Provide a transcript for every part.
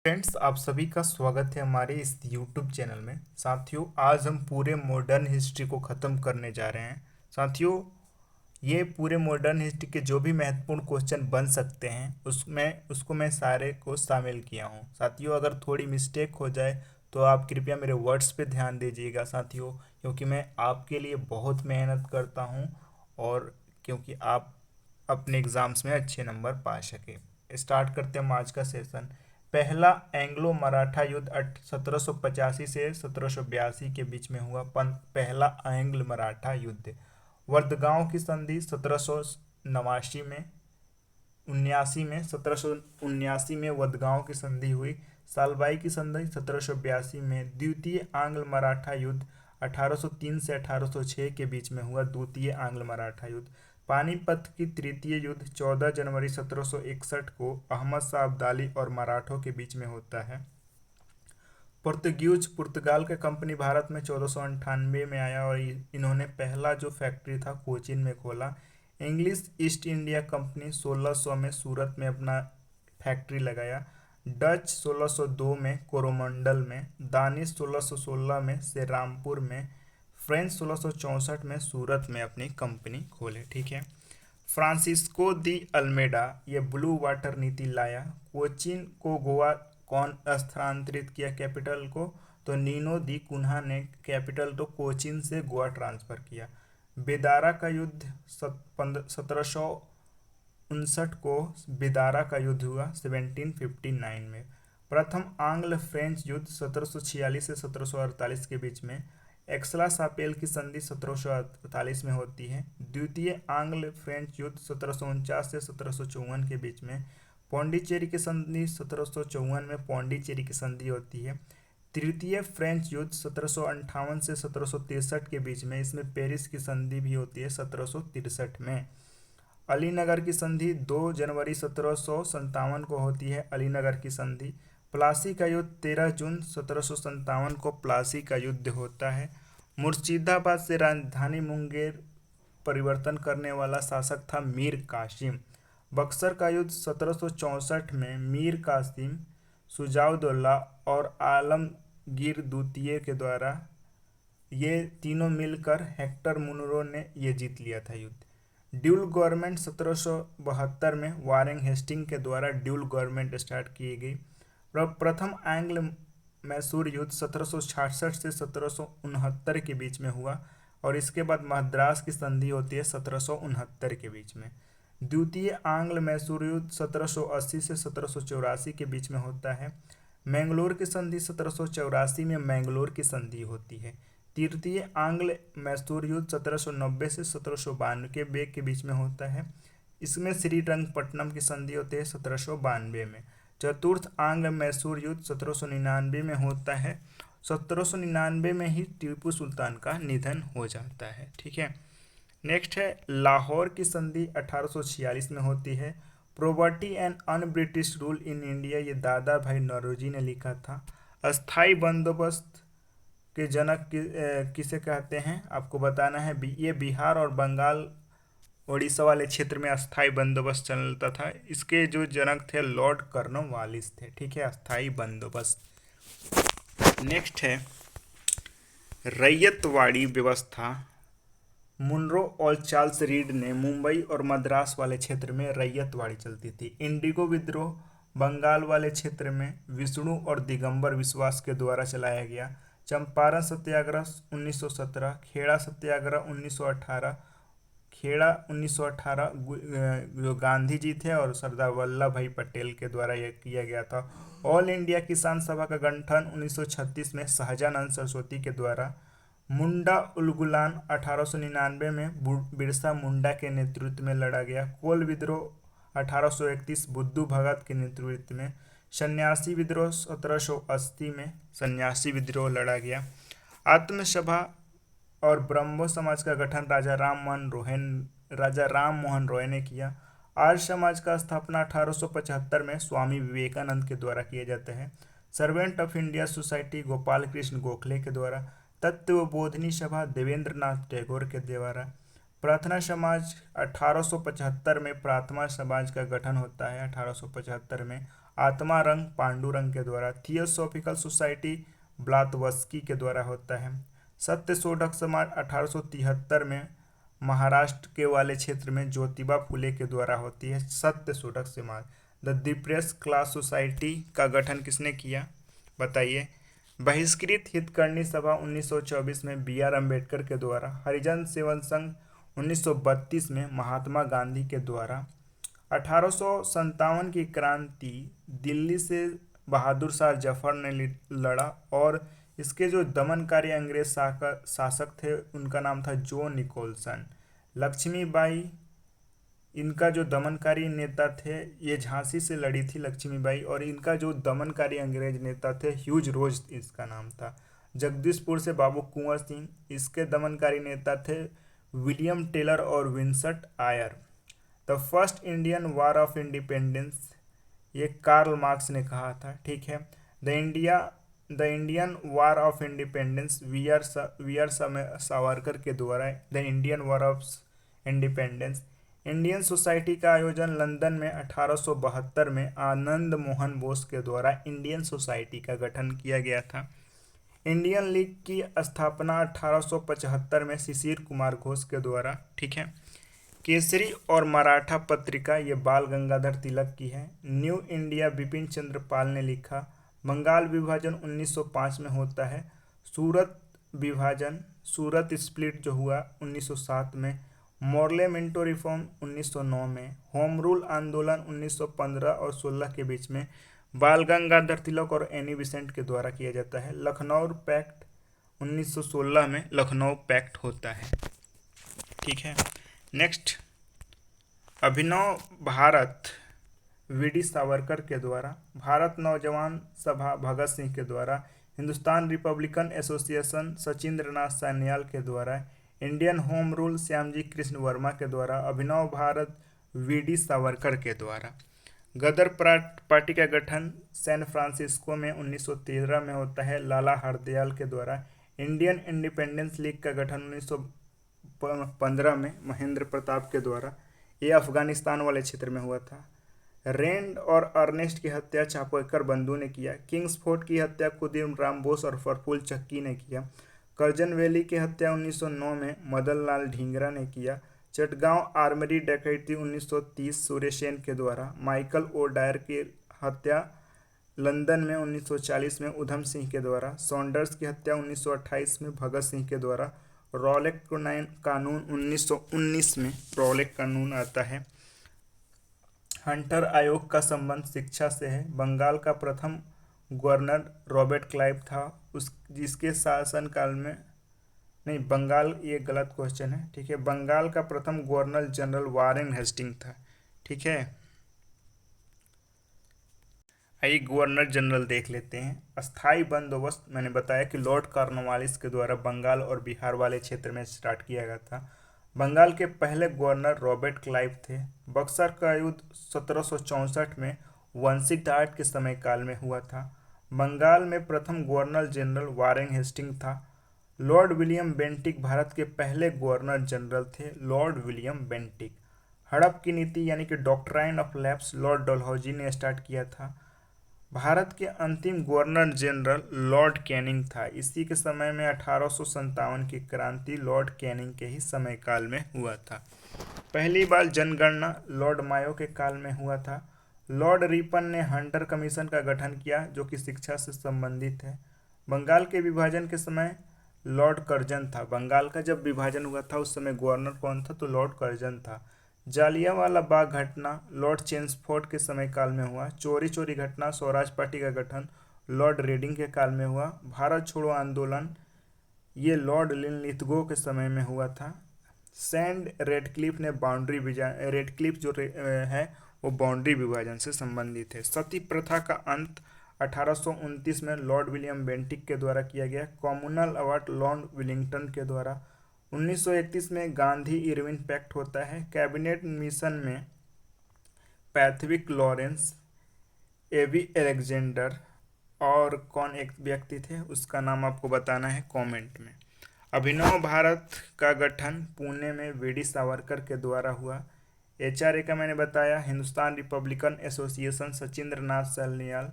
Friends, आप सभी का स्वागत है हमारे इस यूट्यूब चैनल में। साथियों, आज हम पूरे मॉडर्न हिस्ट्री को ख़त्म करने जा रहे हैं। साथियों, ये पूरे मॉडर्न हिस्ट्री के जो भी महत्वपूर्ण क्वेश्चन बन सकते हैं उसको मैं सारे को शामिल किया हूँ। साथियों, अगर थोड़ी मिस्टेक हो जाए तो आप कृपया मेरे वर्ड्स पे ध्यान दीजिएगा साथियों, क्योंकि मैं आपके लिए बहुत मेहनत करता हूँ और क्योंकि आप अपने एग्ज़ाम्स में अच्छे नंबर पा सके। स्टार्ट करते हैं हम आज का सेशन। पहला एंग्लो मराठा युद्ध 1785 से 1782 के बीच में हुआ। पहला एंग्ल मराठा युद्ध। वर्दगांव की संधि 1789 में 1779 में वर्दगांव की संधि हुई। सालबाई की संधि 1782 में। द्वितीय आंग्ल मराठा युद्ध 1803 से 1806 के बीच में हुआ। द्वितीय आंग्ल मराठा युद्ध। पानीपत की तृतीय युद्ध 14 जनवरी 1761 को अहमद शाह अब्दाली और मराठों के बीच में होता है। पुर्तगाल का कंपनी भारत में 1498 में आया और इन्होंने पहला जो फैक्ट्री था कोचीन में खोला। इंग्लिश ईस्ट इंडिया कंपनी 1600 में सूरत में अपना फैक्ट्री लगाया। डच 1602 में कोरोमंडल में। दानिश 1616 में श्रीरामपुर में। फ्रेंच 1664 में सूरत में अपनी कंपनी खोले। ठीक है। फ्रांसिस्को दी अल्मेडा ये ब्लू वाटर नीति लाया। कोचीन को गोवा कौन स्थानांतरित किया कैपिटल को? तो नीनो दी कुन्हा ने कैपिटल तो कोचीन से गोवा ट्रांसफर किया। बेदारा का युद्ध 1759 को बेदारा का युद्ध हुआ 1759 में। प्रथम आंग्ल फ्रेंच युद्ध 1746 से 1748 के बीच में। एक्सला सापेल की संधि 1748 में होती है। द्वितीय आंग्ल फ्रेंच युद्ध 1749 से 1754 के बीच में। पौंडीचेरी की संधि 1754 में पौंडीचेरी की संधि होती है। तृतीय फ्रेंच युद्ध 1758 से 1763 के बीच में, इसमें पेरिस की संधि भी होती है 1763 में। अलीनगर की संधि 2 जनवरी 1757 को होती है। अलीनगर की संधि। प्लासी का युद्ध 13 जून 1757 को प्लासी का युद्ध होता है। मुर्शिदाबाद से राजधानी मुंगेर परिवर्तन करने वाला शासक था मीर कासिम। बक्सर का युद्ध 1764 में मीर कासिम, शुजाउद्दौला और आलमगीर द्वितीय के द्वारा ये तीनों मिलकर हेक्टर मुनरो ने ये जीत लिया था युद्ध। ड्यूल गवर्नमेंट 1772 में वारेन हेस्टिंग के द्वारा ड्यूल गवर्नमेंट स्टार्ट की गई। प्रथम एंग्ल मैसूर युद्ध 1766 से 1769 के बीच में हुआ और इसके बाद मद्रास की संधि होती है 1769 के बीच में। द्वितीय आंग्ल मैसूर युद्ध 1780 से 1784 के बीच में होता है। मैंगलोर की संधि 1784 में मैंगलोर की संधि होती है। तृतीय आंग्ल मैसूर युद्ध 1790 से 1792 के बीच में होता है। इसमें श्रीरंगपट्टनम की संधि होती है 1792 में। चतुर्थ आंग्ल मैसूर युद्ध 1799 में होता है। 1799 में ही टीपू सुल्तान का निधन हो जाता है। ठीक है। नेक्स्ट है लाहौर की संधि 1846 में होती है। Property and un British rule in India ये दादा भाई नौरोजी ने लिखा था। अस्थाई बंदोबस्त के जनक किसे कहते हैं आपको बताना है। ये बिहार और बंगाल उड़ीसा वाले क्षेत्र में अस्थाई बंदोबस्त चलता था। इसके जो जनक थे लॉर्ड कॉर्नवालिस थे। ठीक है, अस्थाई बंदोबस्त। नेक्स्ट है रैयतवाड़ी व्यवस्था। मुनरो और चार्ल्स रीड ने मुंबई और मद्रास वाले क्षेत्र में रैयतवाड़ी चलती थी। इंडिगो विद्रोह बंगाल वाले क्षेत्र में विष्णु और दिगंबर विश्वास के द्वारा चलाया गया। चंपारण सत्याग्रह 1917। खेड़ा सत्याग्रह 1918। खेड़ा 1918 जो गांधी जी थे और सरदार वल्लभ भाई पटेल के द्वारा यह किया गया था। ऑल इंडिया किसान सभा का गठन 1936 में शाहजानंद सरस्वती के द्वारा। मुंडा उलगुलान 1899 में बिरसा मुंडा के नेतृत्व में लड़ा गया। कोल विद्रोह 1831 बुद्धू भगत के नेतृत्व में। सन्यासी विद्रोह 1780 में सन्यासी विद्रोह लड़ा गया। आत्मसभा और ब्रह्मो समाज का गठन राजा राम मोहन रॉय ने किया। आर्य समाज का स्थापना 1875 में स्वामी विवेकानंद के द्वारा किया जाता है। Servant of India society Gopal Krishna Gokhale के द्वारा। तत्व बोधनी सभा देवेंद्र नाथ टैगोर के द्वारा। प्रार्थना समाज 1875 में प्रार्थना समाज का गठन होता है 1875 में। आत्मा रंग पांडुरंग के द्वारा। थियोसॉफिकल सोसाइटी ब्लातवस्की के द्वारा होता है। सत्य शोधक समाज 1873 में महाराष्ट्र के वाले क्षेत्र में ज्योतिबा फुले के द्वारा होती है सत्य शोधक समाज। द डिप्रेस क्लास सोसाइटी का गठन किसने किया बताइए। बहिष्कृत हितकर्णी सभा 1924 में बी आर अम्बेडकर के द्वारा। हरिजन सेवन संघ 1932 में महात्मा गांधी के द्वारा। 1857 की क्रांति दिल्ली से बहादुर शाह जफर ने लड़ा और इसके जो दमनकारी अंग्रेज शासक थे उनका नाम था जॉन निकोलसन। लक्ष्मीबाई इनका जो दमनकारी नेता थे, ये झांसी से लड़ी थी लक्ष्मीबाई, और इनका जो दमनकारी अंग्रेज नेता थे ह्यूज रोज इसका नाम था। जगदीशपुर से बाबू कुंवर सिंह, इसके दमनकारी नेता थे विलियम टेलर और Vincent Eyre. The first Indian war of independence, ये कार्ल मार्क्स ने कहा था, ठीक है। The Indian war of independence V R Savarkar के द्वारा। The Indian war of independence. Indian society का आयोजन लंदन में 1872 में आनंद मोहन बोस के द्वारा इंडियन सोसाइटी का गठन किया गया था। इंडियन लीग की स्थापना 1875 में शिशिर कुमार घोष के द्वारा, ठीक है। केसरी और मराठा पत्रिका ये बाल गंगाधर तिलक की है। न्यू इंडिया बिपिन चंद्र पाल ने लिखा। बंगाल विभाजन 1905 में होता है। सूरत विभाजन, सूरत स्प्लिट जो हुआ 1907 में। मोरले मिंटो रिफॉर्म 1909 में। होम रूल आंदोलन 1915 और 16 के बीच में बाल गंगाधर तिलक और एनी बेसेंट के द्वारा किया जाता है। लखनऊ पैक्ट 1916 में लखनऊ पैक्ट होता है, ठीक है। नेक्स्ट, अभिनव भारत वीडी सावरकर के द्वारा। भारत नौजवान सभा भगत सिंह के द्वारा। हिंदुस्तान रिपब्लिकन एसोसिएशन सचिंद्रनाथ सान्याल के द्वारा। Indian home rule Shyamji Krishna Verma के द्वारा। अभिनव भारत वीडी सावरकर के द्वारा। गदर पार्टी का गठन सैन फ्रांसिस्को में 1913 में होता है लाला हरदयाल के द्वारा। इंडियन इंडिपेंडेंस लीग का गठन 1915 में महेंद्र प्रताप के द्वारा। ये अफगानिस्तान वाले क्षेत्र में हुआ था। रेंड और अर्नेस्ट की हत्या चापोकर बंधु ने किया। किंग्सफोर्ड की हत्या खुदीराम राम बोस और फरफूल चक्की ने किया। करजन वैली की हत्या 1909 में मदन लाल ढींगरा ने किया। चटगांव आर्मरी डकैती 1930 सूर्यसेन के द्वारा। माइकल ओ डायर की हत्या लंदन में 1940 में उधम सिंह के द्वारा। सॉन्डर्स की हत्या 1928 में भगत सिंह के द्वारा। रॉलेट कानून 1919 में रॉलेट कानून आता है। हंटर आयोग का संबंध शिक्षा से है। बंगाल का प्रथम गवर्नर रॉबर्ट क्लाइव था, जिसके शासनकाल में नहीं, बंगाल, ये गलत क्वेश्चन है, ठीक है। बंगाल का प्रथम गवर्नर जनरल वारेन हेस्टिंग था, ठीक है। आइए गवर्नर जनरल देख लेते हैं। अस्थाई बंदोबस्त मैंने बताया कि लॉर्ड कॉर्नवालिस के द्वारा बंगाल और बिहार वाले क्षेत्र में स्टार्ट किया गया था। बंगाल के पहले गवर्नर रॉबर्ट क्लाइव थे। बक्सर का युद्ध 1764 में वंशिक डार्ट के समय काल में हुआ था। बंगाल में प्रथम गवर्नर जनरल वारेन हेस्टिंग था। लॉर्ड विलियम बेंटिक भारत के पहले गवर्नर जनरल थे, लॉर्ड विलियम बेंटिक। हड़प की नीति यानी कि doctrine of lapse Lord Dalhousie ने स्टार्ट किया था। भारत के अंतिम गवर्नर जनरल लॉर्ड कैनिंग था। इसी के समय में 1857 की क्रांति लॉर्ड कैनिंग के ही समय काल में हुआ था। पहली बार जनगणना लॉर्ड मायो के काल में हुआ था। लॉर्ड रिपन ने हंटर कमीशन का गठन किया जो कि शिक्षा से संबंधित है। बंगाल के विभाजन के समय लॉर्ड कर्जन था। बंगाल का जब विभाजन हुआ था उस समय गवर्नर कौन था, तो लॉर्ड कर्जन था। जालियांवाला बाग घटना लॉर्ड चेम्सफोर्ड के समय काल में हुआ। चोरी चोरी घटना स्वराज पार्टी का गठन लॉर्ड रेडिंग के काल में हुआ। भारत छोड़ो आंदोलन ये लॉर्ड लिनलिथगो के समय में हुआ था। सेंड रेडक्लिफ ने रेडक्लिफ जो है वो बाउंड्री विभाजन से संबंधित है। सती प्रथा का अंत 1829 में लॉर्ड विलियम बेंटिक के द्वारा किया गया। कॉमनल अवार्ड लॉर्ड विलिंगटन के द्वारा। 1931 में गांधी इरविन पैक्ट होता है। कैबिनेट मिशन में पैथविक लॉरेंस, एवी एलेक्जेंडर और कौन एक व्यक्ति थे उसका नाम आपको बताना है कमेंट में। अभिनव भारत का गठन पुणे में वीडी सावरकर के द्वारा हुआ। HRA का मैंने बताया, हिंदुस्तान रिपब्लिकन एसोसिएशन सचिंद्र नाथ सान्याल।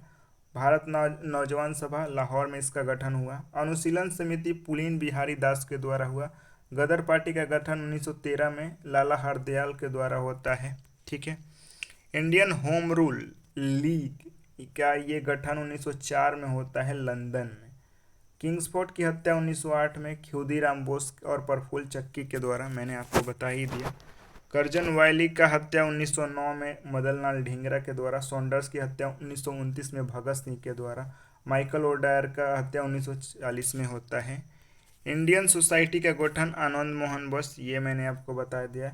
भारत नौजवान सभा लाहौर में इसका गठन हुआ। अनुशीलन समिति पुलीन बिहारी दास के द्वारा हुआ। गदर पार्टी का गठन 1913 में लाला हरदयाल के द्वारा होता है। ठीक है। इंडियन होम रूल लीग का ये गठन 1904 में होता है लंदन में। किंग्सफोर्ड की हत्या 1908 में खुदीराम बोस और प्रफुल्ल चक्की के द्वारा, मैंने आपको बता ही दिया। करजन वायली का हत्या 1909 में मदनलाल ढींगरा के द्वारा। सॉन्डर्स की हत्या 1929 में भगत सिंह के द्वारा। माइकल ओडायर का हत्या 1940 में होता है। इंडियन सोसाइटी का गठन आनंद मोहन बोस, ये मैंने आपको बता दिया।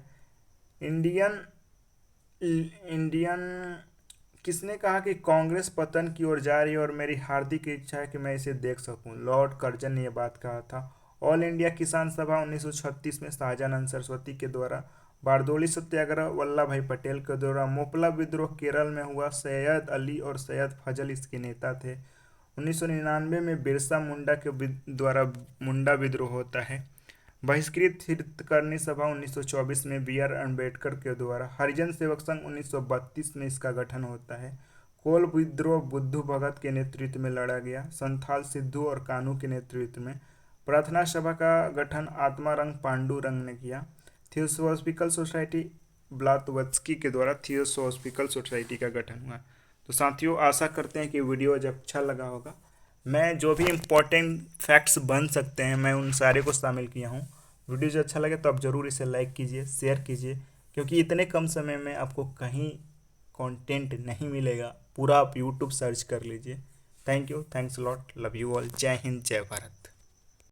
इंडियन इंडियन किसने कहा कि कांग्रेस पतन की ओर जा रही है और मेरी हार्दिक इच्छा है कि मैं इसे देख सकूं? लॉर्ड कर्जन ने यह बात कहा था। ऑल इंडिया किसान सभा 1936 में शाहजानंद सरस्वती के द्वारा। बारदोली सत्याग्रह वल्लभ भाई पटेल के द्वारा। मोपला विद्रोह केरल में हुआ, सैयद अली और सैयद फजल इसके नेता थे। 1999 में बिरसा मुंडा के द्वारा मुंडा विद्रोह होता है। बहिष्कृत हितकर्णी सभा 1924 में बी आर अम्बेडकर के द्वारा। हरिजन सेवक संघ 1932 में इसका गठन होता है। कोल विद्रोह बुद्धू भगत के नेतृत्व में लड़ा गया। संथाल सिद्धू और कानू के नेतृत्व में। प्रार्थना सभा का गठन आत्मारंग पांडुरंग ने किया। थियोसॉफिकल सोसाइटी ब्लातवत्स्की के द्वारा थियोसॉफिकल सोसाइटी का गठन हुआ। तो साथियों, आशा करते हैं कि वीडियो जब अच्छा लगा होगा। मैं जो भी इम्पोर्टेंट फैक्ट्स बन सकते हैं मैं उन सारे को शामिल किया हूँ। वीडियो जो अच्छा लगे तो आप ज़रूर इसे लाइक कीजिए, शेयर कीजिए, क्योंकि इतने कम समय में आपको कहीं कंटेंट नहीं मिलेगा। पूरा आप यूट्यूब सर्च कर लीजिए। Thank you, thanks lot, love you all. जय हिंद, जय भारत।